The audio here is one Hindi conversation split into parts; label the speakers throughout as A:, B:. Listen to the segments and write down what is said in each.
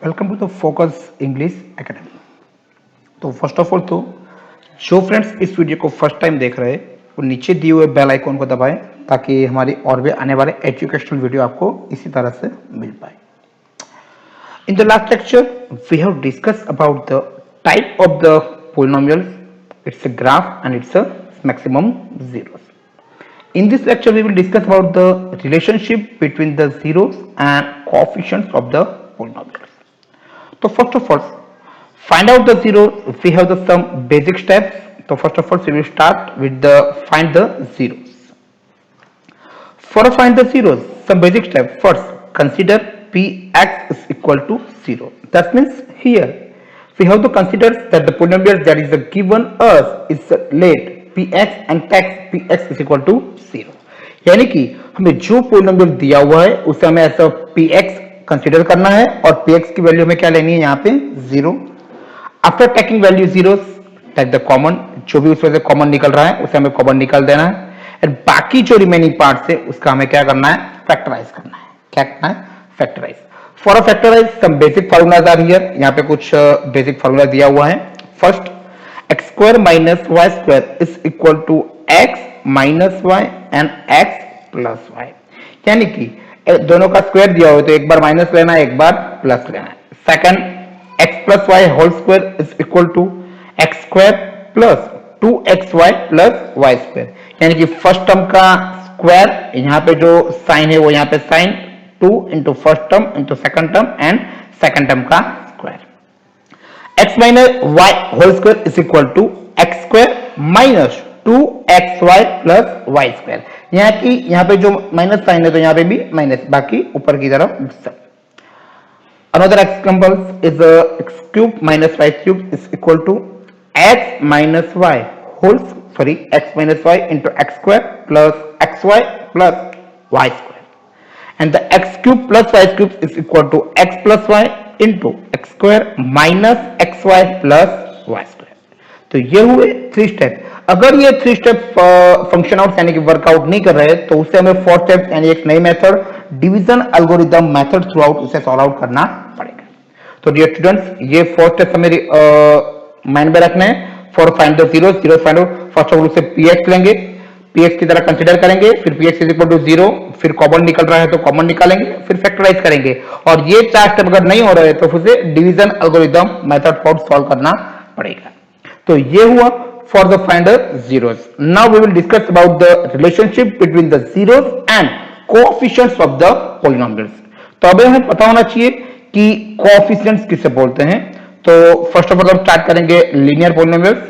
A: Welcome to the Focus English Academy. तो फर्स्ट ऑफ ऑल तो जो फ्रेंड्स इस वीडियो को फर्स्ट टाइम देख रहे हैं वो नीचे दिए हुए बेल आइकॉन को दबाएं ताकि हमारी और भी आने वाले एजुकेशनल वीडियो आपको इसी तरह से मिल पाए। In the last lecture we have discuss about the type of the polynomials, its a graph and its a maximum zeros. In this lecture we will discuss about the relationship between the zeros and coefficients of the polynomials. So first of all, find out the zero. We have the some basic steps. So first of all, we will start with the find the zeros. For find the zeros, some basic steps. First, consider px is equal to 0. That means here we have to consider that the polynomial that is given us is let px and tax px is equal to 0. यानी कि हमें जो पोलिनोमियल दिया हुआ है उसे हमें ऐसा px कंसीडर करना है और px की वैल्यू हमें क्या लेनी है यहाँ पे 0. After taking value zeros take the common, जो भी उसमें से कॉमन निकल रहा है उसे हमें कॉमन निकाल देना है एंड बाकी जो रिमेनिंग पार्ट है उसका हमें क्या करना है, फैक्टराइज करना है. क्या करना है, factorize. For a factorize some basic formulas are here. यहाँ पे कुछ बेसिक फार्मूला दिया हुआ है. First, x square minus y square is equal to x minus y and x plus y. यानी कि दोनों का स्क्वायर दिया हो तो एक बार माइनस लेना है, एक बार प्लस लेना है. Second, x plus y whole square is equal to x square plus 2xy plus y square. यानी कि फर्स्ट टर्म का स्क्वायर, यहाँ पे जो साइन है वो यहाँ पे sign 2 into first term into second term and second term का square. x minus y whole square is equal to x square minus 2xy plus y square. यहाँ की यहाँ पे जो माइनस साइन है तो यहाँ पे भी माइनस, बाकी ऊपर की तरफ सब. Another example is x cube minus y cube is equal to x minus y whole x minus y into x square plus xy plus y square, and the x cube plus y cube is equal to x plus y into x square minus xy plus y square. तो ये हुए 3 स्टेप. अगर ये 3 स्टेप फंक्शन आउट यानी कि वर्कआउट नहीं कर रहे तो उससे हमें 4 स्टेप यानी एक नई method division algorithm method through out उसे सॉल्व आउट करना पड़ेगा. तो डियर स्टूडेंट्स, ये 4 स्टेप हमें माइंड में रखना है. For find the zeros, zeros find out. First of all उसे px लेंगे, px की तरह कंसीडर करेंगे, फिर px इज इक्वल टू 0, फिर कॉमन निकल रहा है तो कॉमन निकालेंगे, फिर फैक्टराइज करेंगे. और ये 4 स्टेप अगर नहीं हो रहे तो उसे division algorithm method for solve करना पड़ेगा. तो ये हुआ for the find the zeros. Now we will discuss about the relationship between the zeros and coefficients of the polynomials. तो अब हमें पता होना चाहिए कि coefficients किसे बोलते हैं. तो फर्स्ट ऑफ ऑल हम स्टार्ट करेंगे लीनियर पोलिनोमियल्स.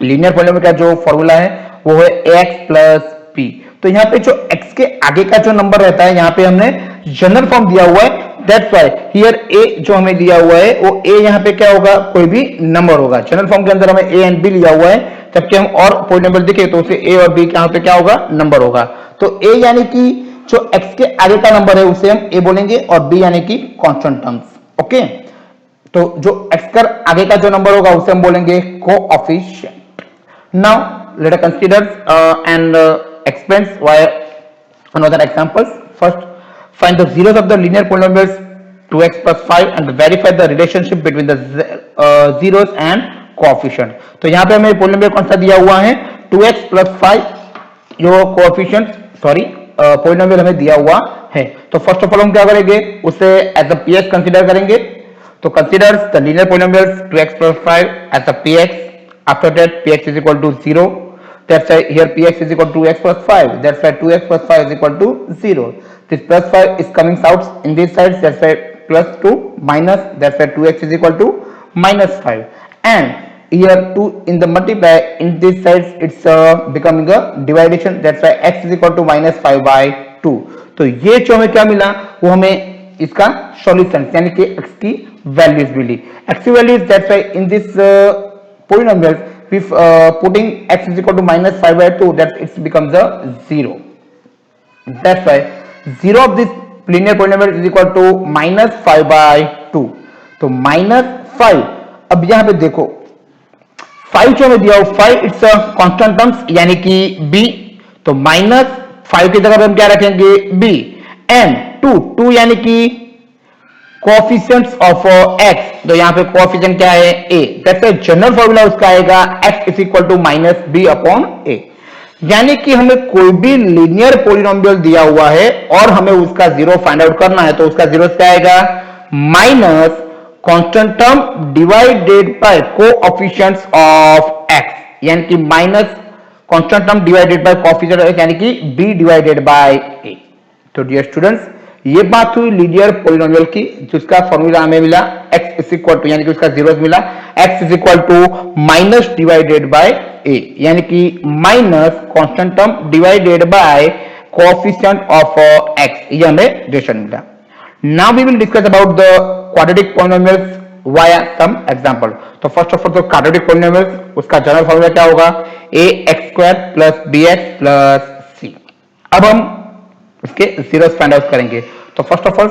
A: लीनियर पोलिनोमियल का जो फॉर्मूला है वो है ax प्लस p. तो यहाँ पे जो x के आगे का जो नंबर रहता है यहाँ पे हमने जनरल फॉर्म दिया हुआ है. That's why here a जो हमें दिया हुआ है वो a यहाँ पे क्या होगा, कोई भी नंबर होगा. जनरल फॉर्म के अंदर हमें a एंड b लिया हुआ है, जबकि हम और पोलिनोमियल दिखे तो उसे a और b यहाँ पे क्या होगा, नंबर होगा. तो a यानी कि जो x के आगे का नंबर है उसे हम a बोलेंगे और b यानी कि कांस्टेंट टर्म्स. ओके, तो जो x का आगे का जो नंबर होगा उसे हम बोलेंगे coefficient. Now let us consider and explains why another examples. First, find the zeros of the linear polynomials 2x plus 5 and verify the relationship between the zeros and coefficient. तो यहाँ पे हमें पोलिनोमियल कौन सा दिया हुआ है, 2x plus 5 जो कोएफिशिएंट पोलिनोमियल हमें दिया हुआ है. तो फर्स्ट ऑफ ऑल हम क्या करेंगे, उसे एज अ px कंसीडर करेंगे. तो consider the linear polynomials 2x plus 5 as a px. After that px is equal to 0. That's why here px is equal to x plus 5. That's why 2x plus 5 is equal to 0. This plus 5 is coming out in this side. That's why plus 2 minus. That's why 2x is equal to minus 5. And here 2 in the multiply in this side it's becoming a division. That's why x is equal to minus 5 by 2. तो ये जो हमें क्या मिला वो हमें इसका सॉल्यूशन यानी कि x की वैल्यूज मिली. x की values that's why in this polynomial with putting x is equal to minus 5 by 2 that it becomes a 0. That's why 0 of this linear polynomial is equal to minus 5 by 2. तो minus 5, अब यहाँ पे देखो 5 जो हमें दिया हो 5 इट्स अ कांस्टेंट टर्म्स यानी कि b. तो minus 5 की जगह हम क्या रखेंगे b. and 2 यानी कि कोएफिशिएंट्स ऑफ x, तो यहाँ पे कोएफिशिएंट क्या है a, दैट्स जनरल फॉर्मूला उसका आएगा x is equal to minus b upon a. यानी कि हमें कोई भी लीनियर पॉलिनोमियल दिया हुआ है और हमें उसका जीरो फाइंड आउट करना है, तो उसका जीरो क्या आएगा minus constant term divided bye coefficients of x, यानी कि minus constant term divided by coefficient यानी कि b डिवाइडेड बाय a। तो डियर स्टूडेंट्स, ये बात हुई लीनियर पॉलिनोमियल की, जिसका फॉर्मूला हमें मिला x इज इक्वल टू, यानी कि उसका जीरो मिला x is equal to minus divided by a, यानी कि minus constant term divided by coefficient of x, ये हमें रिलेशन मिला। Now we will discuss about the quadratic polynomials via some example. तो फर्स्ट ऑफ ऑल तो क्वाड्रेटिक पॉलिनोमियल्स, उसका जनरल फॉर्मूला क्या होगा ax² plus bx plus c। अब हम इसके जीरोस फाइंड आउट करेंगे। तो first of all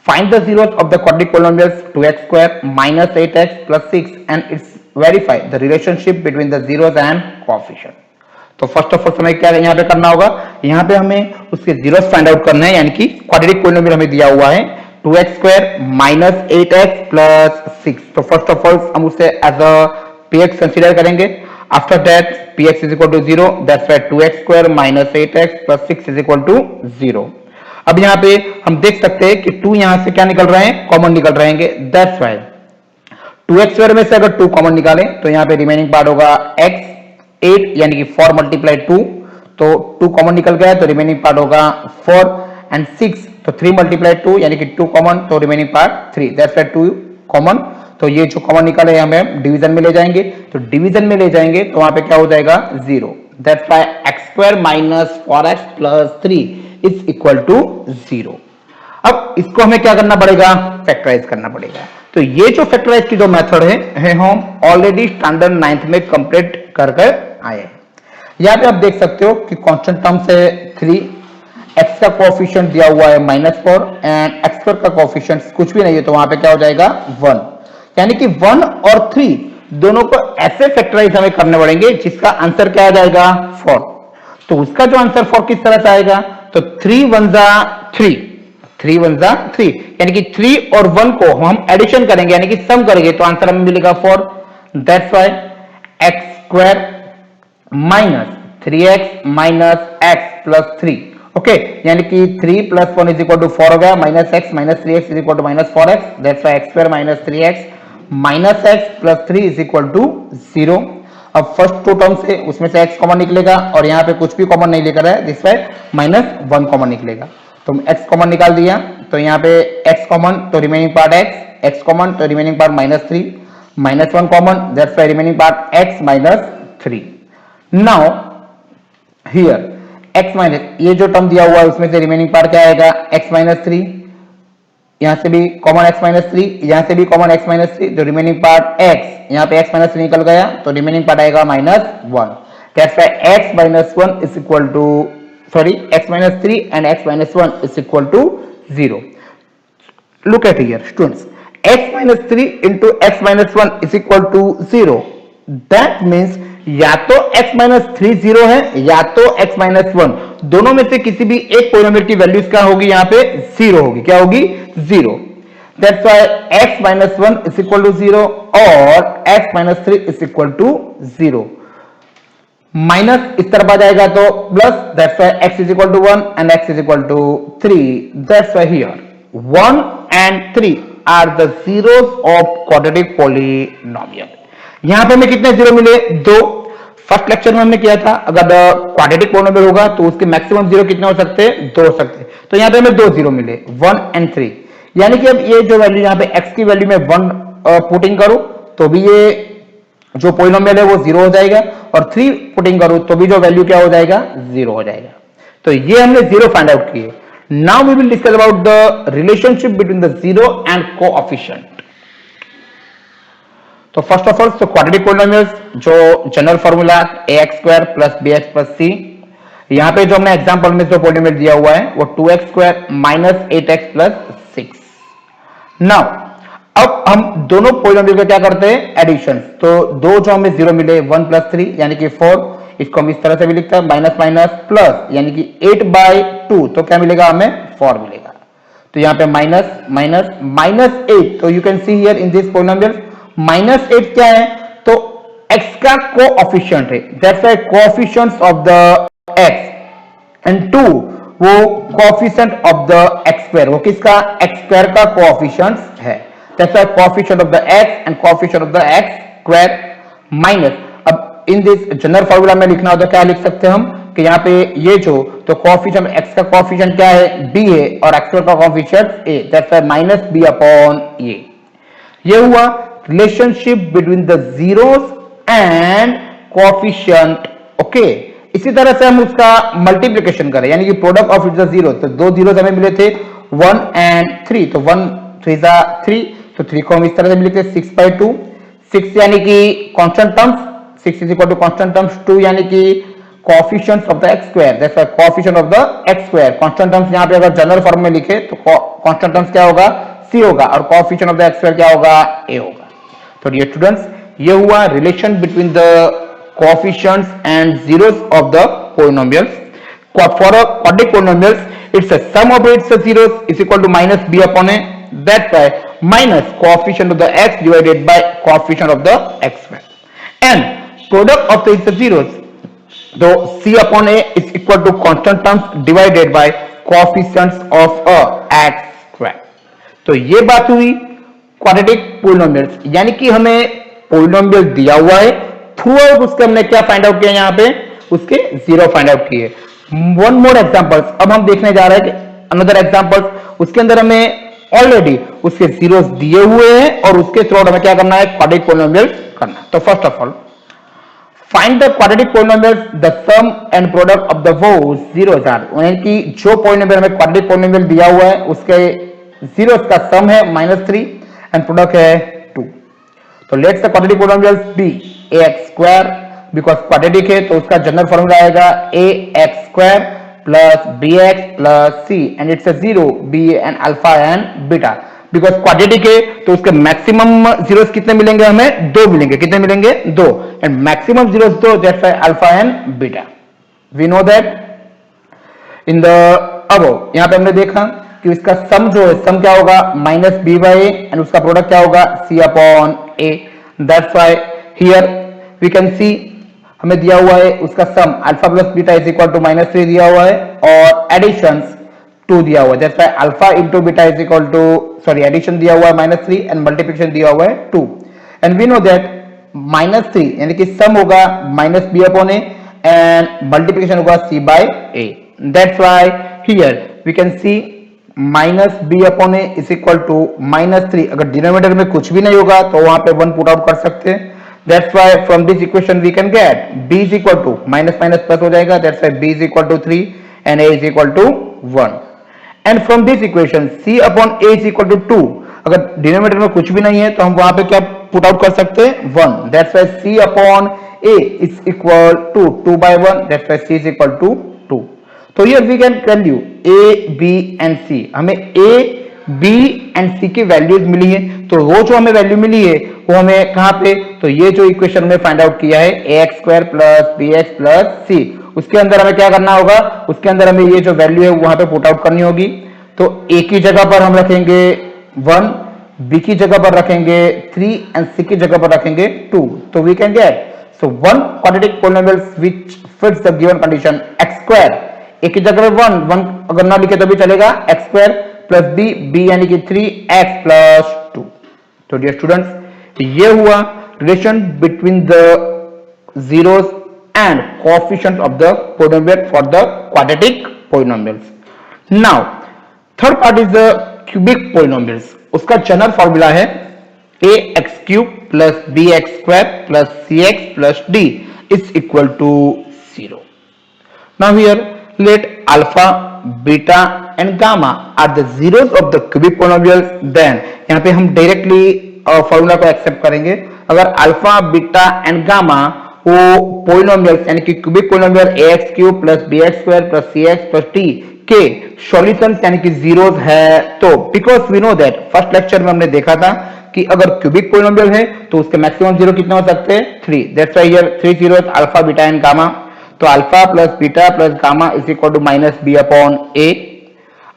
A: find the zeros of the quadratic polynomials 2x² minus 8x plus 6 and it's verify the relationship between the zeros and coefficient। तो फर्स्ट ऑफ ऑल हमें क्या यहाँ पे करना होगा, यहाँ पे हमें उसके जीरोस फाइंड आउट करना है, यानी कि क्वाड्रेटिक पॉलिनोमियल हमें दिया हुआ है 2x² minus 8x plus 6। तो फर्स्ट ऑफ ऑल हम उसे एज अ px कंसीडर करेंगे। After that px is equal to 0, that's why 2x² minus 8x plus 6 is equal to 0। अब यहाँ पे हम देख सकते हैं कि 2 यहाँ से क्या निकल रहे हैं, कॉमन निकल रहेंगे, that's why 2x² में से अगर 2 कॉमन निकालें तो यहाँ पे रिमेनिंग पार्ट होगा x 8, यानी कि 4 मल्टीप्लाई 2, तो 2 कॉमन निकल गया तो रिमेनिंग पार्ट होगा 4 एंड 6, तो 3 मल्टीप्लाई 2 यानी कि 2 कॉमन, तो remaining part 3, that's why 2 common. तो ये जो कॉमन निकले हमें डिवीजन में ले जाएंगे, तो डिवीजन में ले जाएंगे तो वहां पे क्या हो जाएगा 0, that's why x² minus 4x plus 3 is equal to 0। अब इसको हमें क्या करना पड़ेगा, फैक्टराइज करना पड़ेगा। तो ये जो फैक्टराइज की जो मेथड है हम ऑलरेडी स्टैंडर्ड 9th में कंप्लीट करके आए हैं। यहाँ पे आप देख सकते हो कि कांस्टेंट टर्म से 3, x का कोएफिशिएंट दिया हुआ है -4 एंड x² का कोएफिशिएंट कुछ भी नहीं है, तो वहां पे क्या हो जाएगा 1, यानी कि 1 और 3 दोनों को ऐसे फैक्टराइज हमें करने पड़ेंगे जिसका आंसर क्या आ जाएगा 4। तो उसका जो आंसर 4 किस तरह से आएगा, तो 3 1 जा 3, 3 1 जा 3, यानी कि 3 और 1 को हम एडिशन करेंगे यानी कि सम करेंगे तो आंसर हमें मिलेगा 4, that's why x² minus 3x minus x plus 3, okay, यानी कि 3 प्लस 1 इज इक्वल टू 4 हो गया, minus x minus 3x is equal to minus 4x, that's why x² minus 3x minus x plus 3 is equal to 0। अब फर्स्ट 2 टर्म से उसमें से x कॉमन निकलेगा और यहाँ पे कुछ भी कॉमन नहीं लेकर है, दिस वाई -1 कॉमन निकलेगा, तो x कॉमन निकाल दिया, तो यहाँ पे x कॉमन तो रिमेनिंग पार्ट x कॉमन तो remaining part -3, -1 common, that's why remaining part x -3। Now here x minus, ये जो टर्म दिया हुआ है उसमें से रिमेनिंग पार्ट क्या आएगा x -3, यहां से भी कॉमन x -3, यहां से भी कॉमन x -3, तो रिमेनिंग पार्ट x, यहां पे x -3 निकल गया तो रिमेनिंग पार्ट आएगा -1, that's why x -1 is equal to x -3 and x -1 is equal to 0। Look at here students, x -3 into x -1 is equal to 0, that means या तो x -3 0 है या तो x -1, दोनों में से किसी भी एक पॉलिनोमियल की वैल्यू क्या होगी, यहाँ पे 0 होगी, क्या होगी 0, that's why x -1 is equal to 0 और x -3 is equal to 0। Minus इस तरफ आ जाएगा तो plus, that's why x is equal to 1 and x is equal to 3, that's why here 1 and 3 are the zeros of quadratic polynomial. यहां पे हमें कितने जीरो मिले, 2। फर्स्ट लेक्चर में हमने किया था अगर क्वाड्रेटिक पॉलिनोमियल होगा तो उसके मैक्सिमम जीरो कितने हो सकते हैं, 2 हो सकते हैं, तो यहां पे हमें 2 जीरो मिले 1 एंड 3, यानी कि अब ये जो वैल्यू यहाँ पे x की वैल्यू में 1 पुटिंग करूं तो भी ये जो पॉलिनोमियल है वो 0 हो जाएगा और 3 पुटिंग करूं तो भी जो वैल्यू क्या हो जाएगा 0 हो जाएगा। तो ये हमने जीरो फाइंड आउट किए। Now we will discuss about the relationship between the zero and coefficient. तो फर्स्ट ऑफ ऑल तो क्वाड्रेटिक पॉलिनोमियल्स जो general formula ax² plus bx plus c, यहां पे जो हमने एग्जांपल में जो पॉलिनोमियल दिया हुआ है वो 2x² minus 8x plus 6। Now अब हम दोनों पॉलिनोमियल का क्या करते हैं, एडिशन। तो दो जो हमें जीरो मिले 1 प्लस 3 यानी कि 4, इसको हम इस तरह से भी लिखते हैं माइनस माइनस प्लस, यानी कि 8/2, तो क्या मिलेगा हमें 4 मिलेगा। तो यहाँ पे माइनस माइनस माइनस 8, तो you can see here in this polynomial minus 8 क्या है, तो x का कोएफिशिएंट है, that's why coefficients of the x and 2 वो coefficient of the x square, वो किसका x स्क्वायर का कोएफिशिएंट है, that's why coefficient of the x and coefficient of the x square minus. अब इन दिस जनरल फार्मूला में लिखना हो तो क्या लिख सकते हैं हम कि यहाँ पे ये जो तो कोएफिशिएंट x का कोएफिशिएंट क्या है b है और x का coefficient a, that's why minus b upon a। ये हुआ relationship between the zeros and coefficient. Okay, इसी तरह से हम उसका मल्टीप्लिकेशन करें यानी कि प्रोडक्ट ऑफ इट्स जीरो, तो दो जीरोस हमें मिले थे 1 एंड 3, तो 1 3 जा 3, तो 3 को हम इस तरह से लिखते हैं 6/2, 6 यानी कि constant terms, 6 is equal to constant terms, 2 यानी कि coefficients of the x square, that's why coefficient of the x square, constant terms यहां पे अगर जनरल फॉर्म में लिखे तो कांस्टेंट टर्म्स क्या होगा c होगा और coefficient of the x square क्या होगा a होगा। तो डियर स्टूडेंट्स, ये हुआ relation between the coefficients and zeros of the polynomials. For a quadratic polynomials it's a sum of its zeros is equal to minus b upon a, that's why minus coefficient of the x divided by coefficient of the x square and product of the its zeros, तो c upon a is equal to constant terms divided by coefficients of a x square। तो ये बात हुई क्वाड्रेटिक पोलिनोमियल्स, यानी कि हमें पोलिनोमियल दिया हुआ है, थ्रू आउट उसके हमने क्या फाइंड आउट किया, यहाँ पे उसके जीरो फाइंड आउट किए। वन मोर एग्जांपल्स अब हम देखने जा रहे हैं कि अनदर एग्जांपल्स, उसके अंदर हमें ऑलरेडी उसके जीरोस दिए हुए हैं और उसके थ्रू आउट हमें क्या करना है, क्वाड्रेटिक पोलिनोमियल करना। तो first of all find the quadratic polynomials, the sum and product of the वो जीरोस आर, यानी कि जो पोलिनोमियल हमें क्वाड्रेटिक पोलिनोमियल दिया हुआ है उसके जीरोस का सम है -3 एंड प्रोडक्ट है 2। तो let's the quadratic polynomials be ax square, because quadratic है तो उसका जनरल फॉर्मूला आएगा ax square plus bx plus c and it's a zero b and alpha and beta, because quadratic है तो उसके मैक्सिमम जीरोस कितने मिलेंगे, हमें 2 मिलेंगे, कितने मिलेंगे 2 and maximum zeros 2, that's why alpha and beta. We know that in the above, यहां पे हमने देखा कि इसका सम जो है सम क्या होगा -b/a एंड उसका प्रोडक्ट क्या होगा c upon a, that's why here we can see हमें दिया हुआ है उसका sum alpha plus beta is equal to -3 दिया हुआ है और एडिशंस 2 दिया हुआ है, that's why alpha into beta is equal to, sorry addition दिया हुआ है -3 एंड मल्टीप्लिकेशन दिया हुआ है 2 एंड वी नो दैट -3 यानी कि सम होगा -b upon a and multiplication होगा c/a, that's why here we can see -b upon a is equal to -3। अगर डिनोमिनेटर में कुछ भी नहीं होगा तो वहां पे 1 पुट आउट कर सकते हैं, that's why from this equation we can get b is equal to minus minus plus हो जाएगा, that's why b is equal to 3 and a is equal to 1 and from this equation c upon a is equal to 2। अगर डिनोमिनेटर में कुछ भी नहीं है तो हम वहां पे क्या पुट आउट कर सकते हैं 1, that's why c upon a is equal to 2/1, that's why c is equal to 2। तो here we can value a b and c, हमें a b एंड c की वैल्यूज मिली है, तो वो जो हमें वैल्यू मिली है वो हमें कहां पे, तो ये जो इक्वेशन में फाइंड आउट किया है ax square plus bx plus c, उसके अंदर हमें क्या करना होगा, उसके अंदर हमें ये जो वैल्यू है वहां पे पुट आउट करनी होगी। तो a की जगह पर हम रखेंगे 1, b की जगह पर रखेंगे 3 एंड c की जगह पर रखेंगे 2, तो we can get so one quadratic polynomial which fits the given condition x square, a की जगह पर 1 अगर ना लिखे तो भी चलेगा, x स्क्वायर प्लस b यानी कि 3x प्लस 2। तो डियर स्टूडेंट्स, ये हुआ relation between the zeros and coefficients of the polynomial for the quadratic polynomials. Now third part is the cubic polynomials, उसका जनरल फॉर्मूला है ax cube plus bx square plus cx plus d is equal to 0. Now here let alpha, beta and gamma are the zeros of the cubic polynomial, then यहाँ पे हम डायरेक्टली फॉर्मूला को एक्सेप्ट करेंगे। अगर अल्फा, बीटा एंड गामा वो पोलिनोमियल्स यानी कि cubic polynomial ax cube plus bx square plus cx plus d के सॉल्यूशंस यानी कि जीरोस है, तो because we know that first lecture में हमने देखा था कि अगर क्यूबिक पोलिनोमियल है तो उसके मैक्सिमम जीरो कितने हो सकते हैं 3, that's why here 3 zeros alpha, beta and gamma. तो alpha plus beta plus gamma is equal to -b upon a।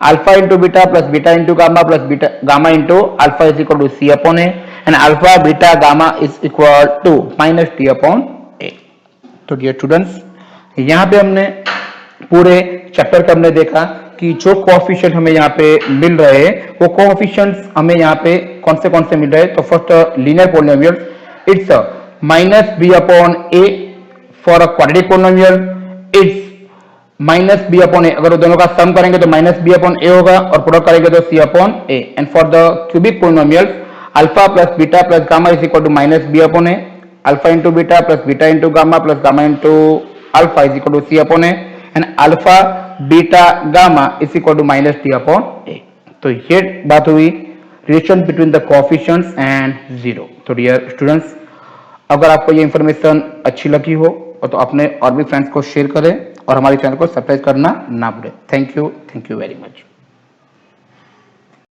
A: Alpha into beta into gamma plus beta gamma into alpha is equal to c upon a and alpha beta gamma is equal to minus d upon a. तो डियर स्टूडेंट्स, यहाँ पे हमने पूरे चैप्टर का हमने देखा कि जो कोएफिशिएंट हमें यहाँ पे मिल रहे हैं वो कोएफिशिएंट्स हमें यहाँ पे कौन से मिल रहे हैं। तो first linear polynomial, it's minus b upon a for a quadratic polynomial, it's minus b upon a, अगर वो दोनों का सम करेंगे तो माइनस बी अपॉन ए होगा और प्रोडक्ट करेंगे तो c upon a. And for the cubic polynomial alpha plus beta plus gamma is equal to minus b upon a, alpha into beta into gamma into alpha is equal to c upon a and alpha beta gamma is equal to minus d upon a. तो ये बात हुई relation between the coefficients and zero. तो डियर स्टूडेंट्स, अगर आपको ये इंफॉर्मेशन अच्छी लगी हो तो अपने और भी फ्रेंड्स को शेयर करें और हमारे चैनल को सब्सक्राइब करना ना भूलें। Thank you very much.